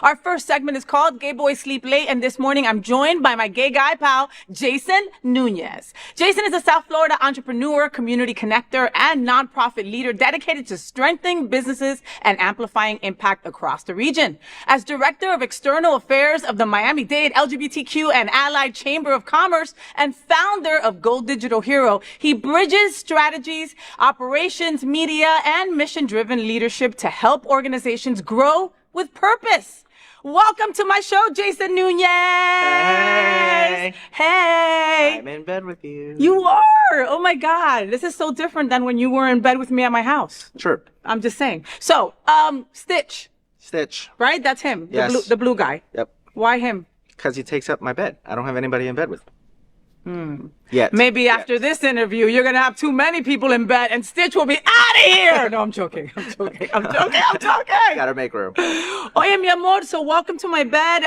Our first segment is called Gay Boys Sleep Late, and this morning I'm joined by my gay guy pal, Jason Nuñez. Jason is a South Florida entrepreneur, community connector, and nonprofit leader dedicated to strengthening businesses and amplifying impact across the region. As Director of External Affairs of the Miami-Dade LGBTQ and Allied Chamber of Commerce and founder of Gold Digital Hero, he bridges strategies, operations, media, and mission-driven leadership to help organizations grow with purpose. Welcome to my show, Jason Nuñez. Hey. Hey. I'm in bed with you. You are. Oh my God. This is so different than when you were in bed with me at my house. Sure. I'm just saying. So, Stitch, right? That's him. Yes. The blue guy. Yep. Why him? Because he takes up my bed. I don't have anybody in bed with. Yet. Maybe after this interview, you're going to have too many people in bed and Stitch will be out of here. No, I'm joking. I'm joking. Gotta make room. Oye, mi amor, so welcome to my bed.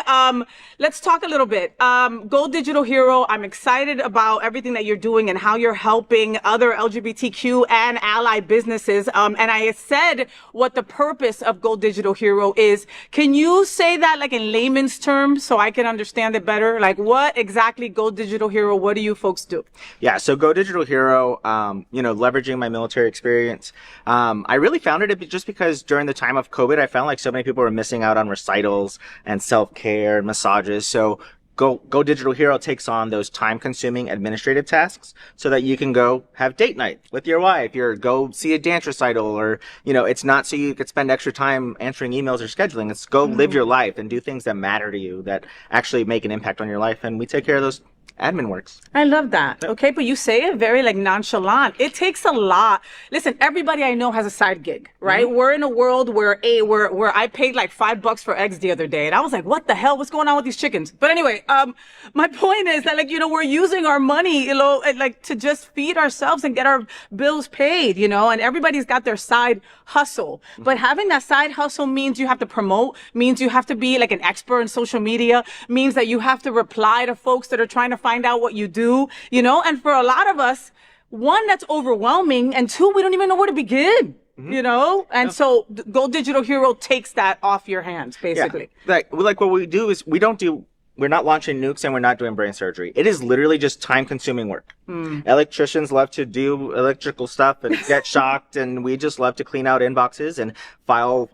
Let's talk a little bit. Gold Digital Hero, I'm excited about everything that you're doing and how you're helping other LGBTQ and ally businesses. And I said what the purpose of Gold Digital Hero is. Can you say that like in layman's terms so I can understand it better? Like what exactly Gold Digital Hero, what do you folks do? Yeah, so Go Digital Hero, leveraging my military experience. I really founded it just because during the time of COVID, I found like so many people were missing out on recitals and self-care and massages. So Go Digital Hero takes on those time-consuming administrative tasks so that you can go have date night with your wife, or go see a dance recital, or, it's not so you could spend extra time answering emails or scheduling. It's go live your life and do things that matter to you, that actually make an impact on your life. And we take care of those admin works. I love that. Okay, but you say it very like nonchalant. It takes a lot. Listen, everybody I know has a side gig, right? Mm-hmm. We're in a world where I paid like $5 for eggs the other day, and I was like, what the hell? What's going on with these chickens? But anyway, my point is that we're using our money, like to just feed ourselves and get our bills paid, and everybody's got their side hustle. Mm-hmm. But having that side hustle means you have to promote, means you have to be like an expert in social media, means that you have to reply to folks that are trying to find out what you do, and for a lot of us, one, that's overwhelming, and two, we don't even know where to begin, and so Gold Digital Hero takes that off your hands, basically. Yeah. Like what we do is we're not launching nukes and we're not doing brain surgery. It is literally just time-consuming work. Electricians love to do electrical stuff and get shocked, and we just love to clean out inboxes and file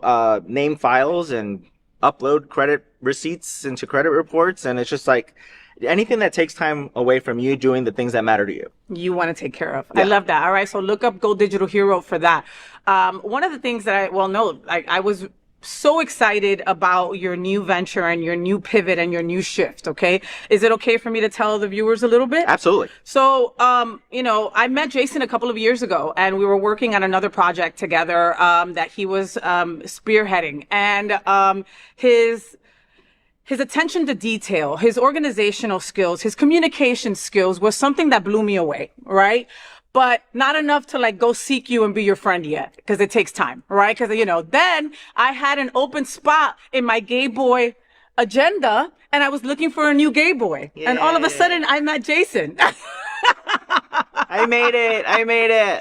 name files and upload credit receipts into credit reports, and it's just like anything that takes time away from you doing the things that matter to you. You want to take care of. Yeah. I love that. All right. So look up Gold Digital Hero for that. One of the things that I was so excited about your new venture and your new pivot and your new shift. Okay. Is it okay for me to tell the viewers a little bit? Absolutely. So, I met Jason a couple of years ago, and we were working on another project together, that he was, spearheading, and, his attention to detail, his organizational skills, his communication skills was something that blew me away, right? But not enough to go seek you and be your friend yet, because it takes time, right? Because, then I had an open spot in my gay boy agenda, and I was looking for a new gay boy. Yeah. And all of a sudden I met Jason. I made it. He made it.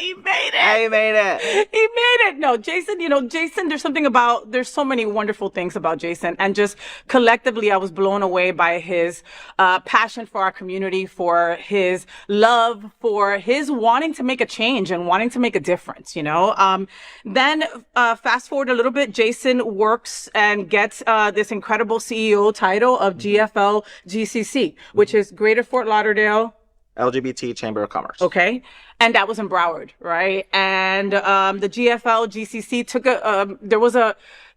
I made it. He made it. No, Jason, Jason, there's so many wonderful things about Jason. And just collectively, I was blown away by his passion for our community, for his love, for his wanting to make a change and wanting to make a difference, Then fast forward a little bit, Jason works and gets this incredible CEO title of GFL GCC, which is Greater Fort Lauderdale LGBT Chamber of Commerce. Okay. And that was in Broward, right? And the GFL GCC took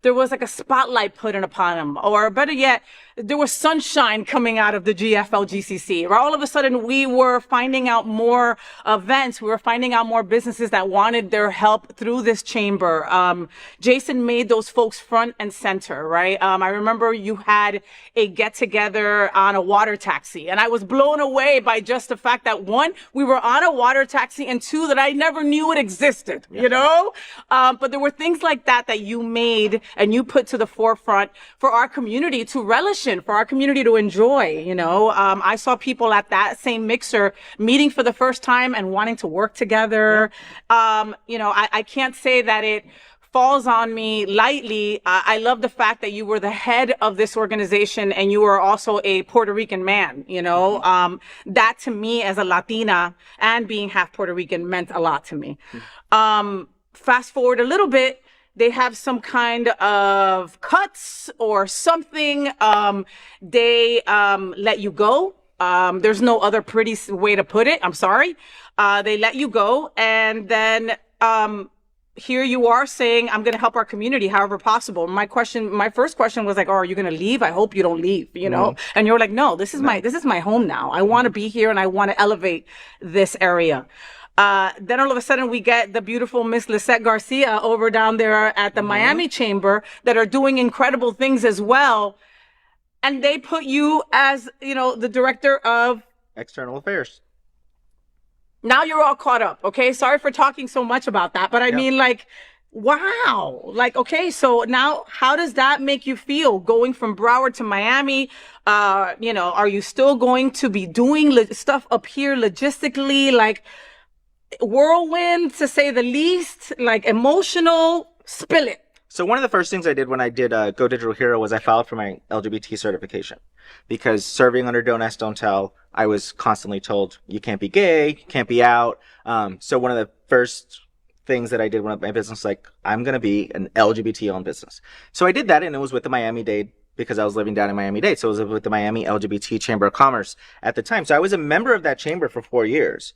there was like a spotlight put in upon him, or better yet, there was sunshine coming out of the GFL GCC. Right? All of a sudden, we were finding out more events. We were finding out more businesses that wanted their help through this chamber. Jason made those folks front and center, right? I remember you had a get together on a water taxi, and I was blown away by just the fact that one, we were on a water taxi, and two, that I never knew it existed, But there were things like that you made and you put to the forefront for our community to relish in, for our community to enjoy, I saw people at that same mixer meeting for the first time and wanting to work together. I can't say that it falls on me lightly. I love the fact that you were the head of this organization and you were also a Puerto Rican man, you know. That to me as a Latina and being half Puerto Rican meant a lot to me. Fast forward a little bit, they have some kind of cuts or something. They let you go. There's no other pretty way to put it. I'm sorry. They let you go. And then here you are saying, I'm going to help our community however possible. My first question was like, oh, are you going to leave? I hope you don't leave, you know? And you're like, no, this is my home now. I want to be here and I want to elevate this area. Then all of a sudden we get the beautiful Miss Lisette Garcia over down there at the Miami Chamber that are doing incredible things as well. And they put you as, you know, the director of External Affairs. Now you're all caught up. Okay. Sorry for talking so much about that. But I mean, like, wow. Like, okay. So now how does that make you feel going from Broward to Miami? You know, are you still going to be doing stuff up here logistically? Like, whirlwind, to say the least, like emotional, spill it. So one of the first things I did when I did Go Digital Hero was I filed for my LGBT certification, because serving under Don't Ask, Don't Tell, I was constantly told you can't be gay, you can't be out. So one of the first things that I did when my business was like, I'm going to be an LGBT owned business. So I did that, and it was with the Miami-Dade, because I was living down in Miami-Dade. So it was with the Miami LGBT Chamber of Commerce at the time. So I was a member of that chamber for 4 years.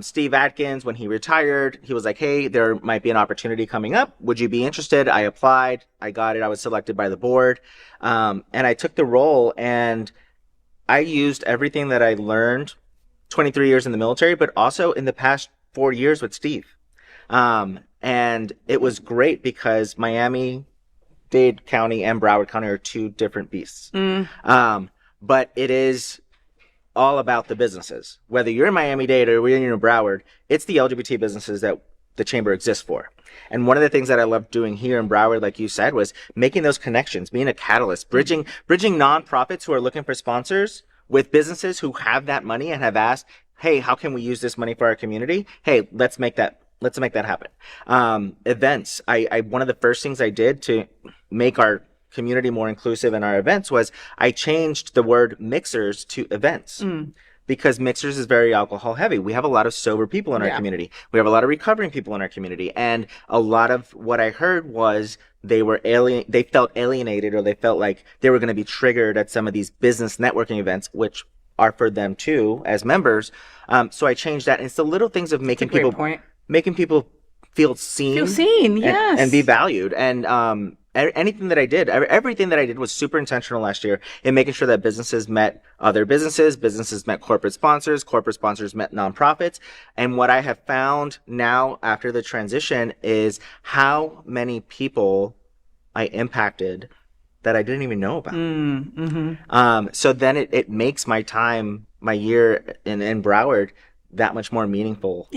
Steve Atkins, when he retired, he was like, hey, there might be an opportunity coming up. Would you be interested? I applied. I got it. I was selected by the board. And I took the role, and I used everything that I learned 23 years in the military, but also in the past 4 years with Steve. And it was great because Miami-Dade County and Broward County are two different beasts. But it is all about the businesses. Whether you're in Miami-Dade or you're in Broward, it's the LGBT businesses that the chamber exists for. And one of the things that I loved doing here in Broward, like you said, was making those connections, being a catalyst, bridging nonprofits who are looking for sponsors with businesses who have that money and have asked, hey, how can we use this money for our community? Hey, let's make that happen. Events. One of the first things I did to make our community more inclusive in our events was I changed the word mixers to events, because mixers is very alcohol heavy. We have a lot of sober people in our community. We have a lot of recovering people in our community. And a lot of what I heard was they felt alienated, or they felt like they were going to be triggered at some of these business networking events, which are for them too as members. So I changed that. And it's the little things of making people feel seen, yes, and be valued. And anything that I did, everything that I did was super intentional last year in making sure that businesses met other businesses met corporate sponsors met nonprofits. And what I have found now after the transition is how many people I impacted that I didn't even know about. So then it makes my year in Broward that much more meaningful.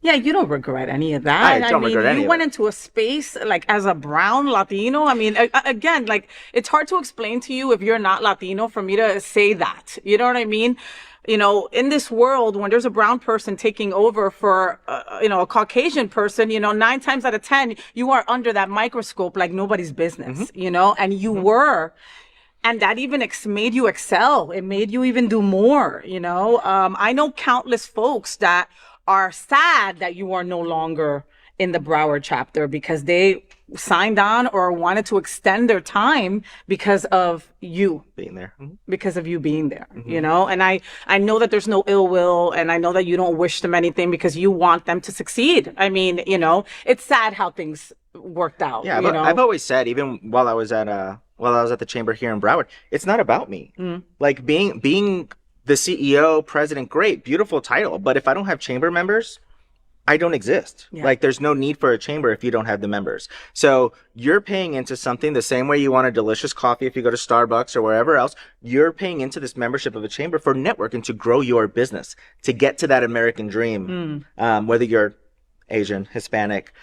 Yeah, you don't regret any of that. I don't regret any of it. You went into a space like as a brown Latino. I mean, again, like it's hard to explain to you if you're not Latino for me to say that. You know what I mean? You know, in this world, when there's a brown person taking over for, a Caucasian person, 9 times out of 10, you are under that microscope like nobody's business, and you were. And that even made you excel. It made you even do more, I know countless folks that are sad that you are no longer in the Broward chapter because they signed on or wanted to extend their time because of you being there, because of you being there, and I know that there's no ill will, and I know that you don't wish them anything because you want them to succeed. I mean, it's sad how things worked out. Yeah, but I've always said, even while I was at the chamber here in Broward, it's not about me. Like being the CEO, president, great, beautiful title. But if I don't have chamber members, I don't exist. Like there's no need for a chamber if you don't have the members. So you're paying into something the same way you want a delicious coffee if you go to Starbucks or wherever else. You're paying into this membership of a chamber for networking to grow your business, to get to that American dream. Whether you're Asian, Hispanic,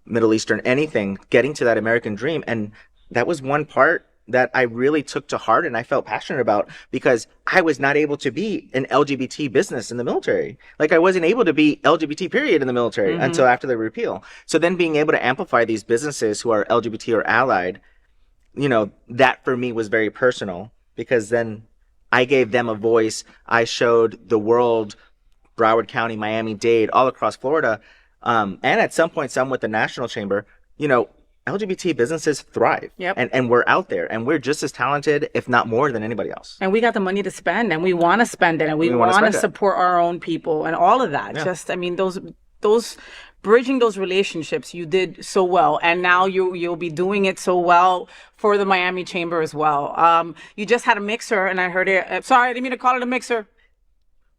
Middle Eastern, anything, getting to that American dream. And that was one part that I really took to heart and I felt passionate about, because I was not able to be an LGBT business in the military. Like I wasn't able to be LGBT period in the military until after the repeal. So then being able to amplify these businesses who are LGBT or allied, that for me was very personal, because then I gave them a voice. I showed the world, Broward County, Miami-Dade, all across Florida, and at some point some with the National Chamber, LGBT businesses thrive. Yep. And we're out there and we're just as talented, if not more, than anybody else. And we got the money to spend, and we want to spend it, and we want to support our own people and all of that. Yeah. Those bridging those relationships, you did so well. And now you'll be doing it so well for the Miami Chamber as well. You just had a mixer, and I heard it. Sorry, I didn't mean to call it a mixer.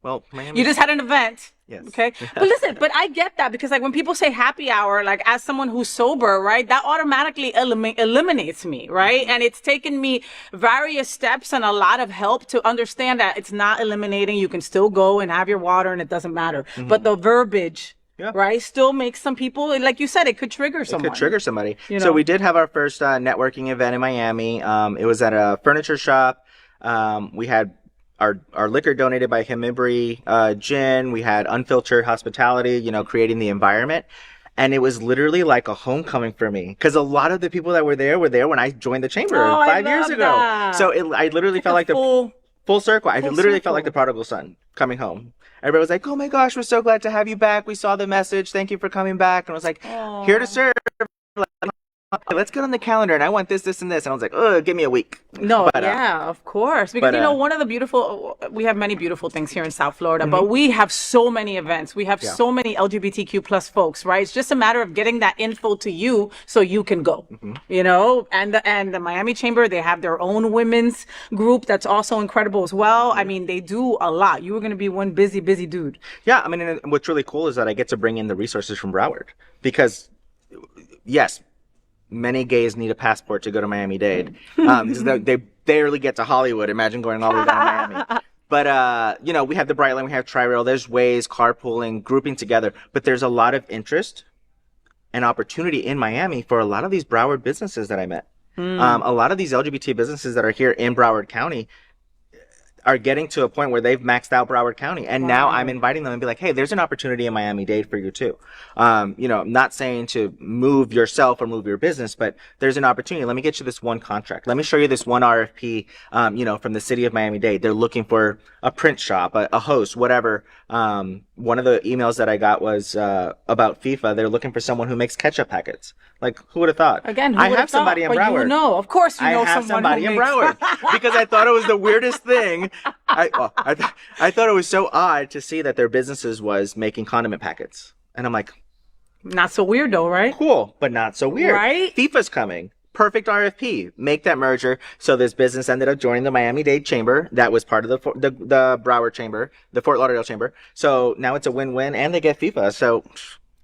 Well, Miami. You just had an event. Yes. Okay. But listen, I get that, because like when people say happy hour, like as someone who's sober, right, that automatically eliminates me, right? And it's taken me various steps and a lot of help to understand that it's not eliminating. You can still go and have your water and it doesn't matter. But the verbiage, right, still makes some people, like you said, it could trigger someone. It could trigger somebody. So we did have our first networking event in Miami. It was at a furniture shop. We had our liquor donated by Himibri Gin. We had unfiltered hospitality, creating the environment. And it was literally like a homecoming for me, because a lot of the people that were there when I joined the chamber 5 years ago. That. So I literally felt like the full circle. I literally felt like the prodigal son coming home. Everybody was like, "Oh my gosh, we're so glad to have you back. We saw the message. Thank you for coming back." And I was like, "Here to serve. Let's get on the calendar, and I want this, and this." And I was like, "Oh, give me a week." No, but, of course. Because, one of the we have many beautiful things here in South Florida, but we have so many events. We have so many LGBTQ plus folks, right? It's just a matter of getting that info to you so you can go, and the Miami Chamber, they have their own women's group that's also incredible as well. I mean, they do a lot. You were going to be one busy dude. Yeah. I mean, and what's really cool is that I get to bring in the resources from Broward, because yes, many gays need a passport to go to Miami-Dade. They barely get to Hollywood. Imagine going all the way down to Miami. But, we have the Brightline, we have Tri-Rail. There's ways, carpooling, grouping together. But there's a lot of interest and opportunity in Miami for a lot of these Broward businesses that I met. A lot of these LGBT businesses that are here in Broward County are getting to a point where they've maxed out Broward County. And now I'm inviting them and be like, hey, there's an opportunity in Miami-Dade for you too. I'm not saying to move yourself or move your business, but there's an opportunity. Let me get you this one contract. Let me show you this one RFP, from the city of Miami-Dade. They're looking for a print shop, a host, whatever. One of the emails that I got was about FIFA. They're looking for someone who makes ketchup packets. Like, who would have thought? Again, I have somebody in Broward. Of course you know I have someone somebody in Broward, because I thought it was the weirdest thing. I thought it was so odd to see that their businesses was making condiment packets. And I'm like, not so weird though, right? Cool, but not so weird. Right? FIFA's coming. Perfect RFP. Make that merger. So this business ended up joining the Miami-Dade Chamber. That was part of the Broward Chamber, the Fort Lauderdale Chamber. So now it's a win-win, and they get FIFA. So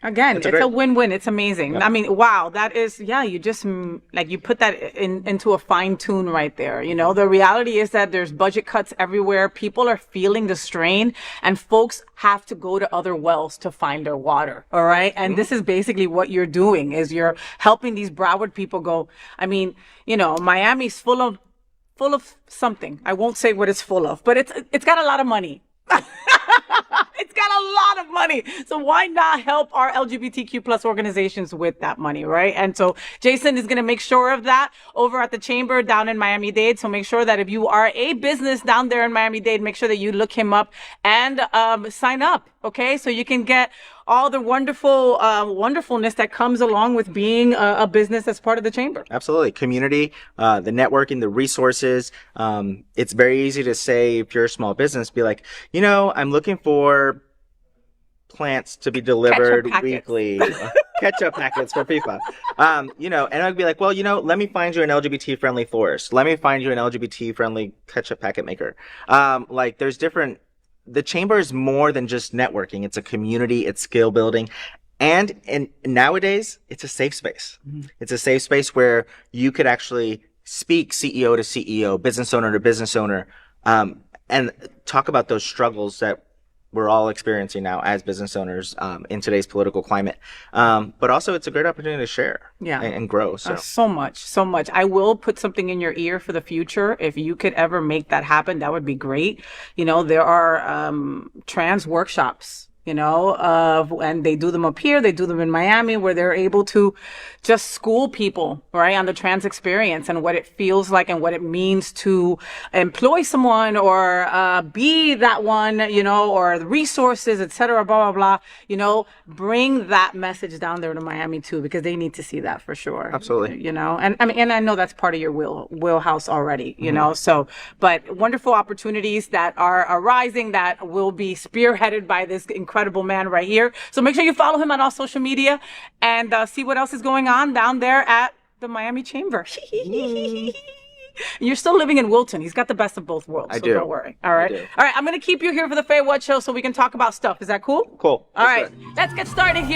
again, it's a win-win. It's amazing. Yeah. I mean, wow, that is, you just you put that into a fine tune right there. The reality is that there's budget cuts everywhere. People are feeling the strain, and folks have to go to other wells to find their water. All right. And this is basically what you're doing, is you're helping these Broward people go. I mean, Miami's full of something. I won't say what it's full of, but it's got a lot of money. It's got a lot of money. So why not help our LGBTQ plus organizations with that money, right? And so Jason is going to make sure of that over at the chamber down in Miami-Dade. So make sure that if you are a business down there in Miami-Dade, make sure that you look him up and sign up, okay? So you can get all the wonderfulness that comes along with being a business as part of the chamber. Absolutely. Community, the networking, the resources. It's very easy to say, if you're a small business, be like, I'm looking for plants to be delivered weekly. Ketchup packets for FIFA. And I'd be like, well, let me find you an LGBT friendly florist. Let me find you an LGBT friendly ketchup packet maker. There's different. The chamber is more than just networking. It's a community, it's skill building. And nowadays, it's a safe space. Mm-hmm. It's a safe space where you could actually speak CEO to CEO, business owner to business owner, and talk about those struggles that we're all experiencing now as business owners in today's political climate. But also, it's a great opportunity to share and grow. So much. I will put something in your ear for the future. If you could ever make that happen, that would be great. You know, there are trans workshops. You know, and they do them up here, they do them in Miami, where they're able to just school people, right, on the trans experience and what it feels like and what it means to employ someone or be that one, you know, or the resources, et cetera, blah, blah, blah. You know, bring that message down there to Miami too, because they need to see that for sure. Absolutely. You know, and I mean, and I know that's part of your wheelhouse already, you know, so, but wonderful opportunities that are arising that will be spearheaded by this incredible man right here. So make sure you follow him on all social media and see what else is going on down there at the Miami Chamber. You're still living in Wilton. He's got the best of both worlds. So don't worry. All right. All right. I'm going to keep you here for the FayWhat show so we can talk about stuff. Is that cool? Cool. All right. Let's get started here.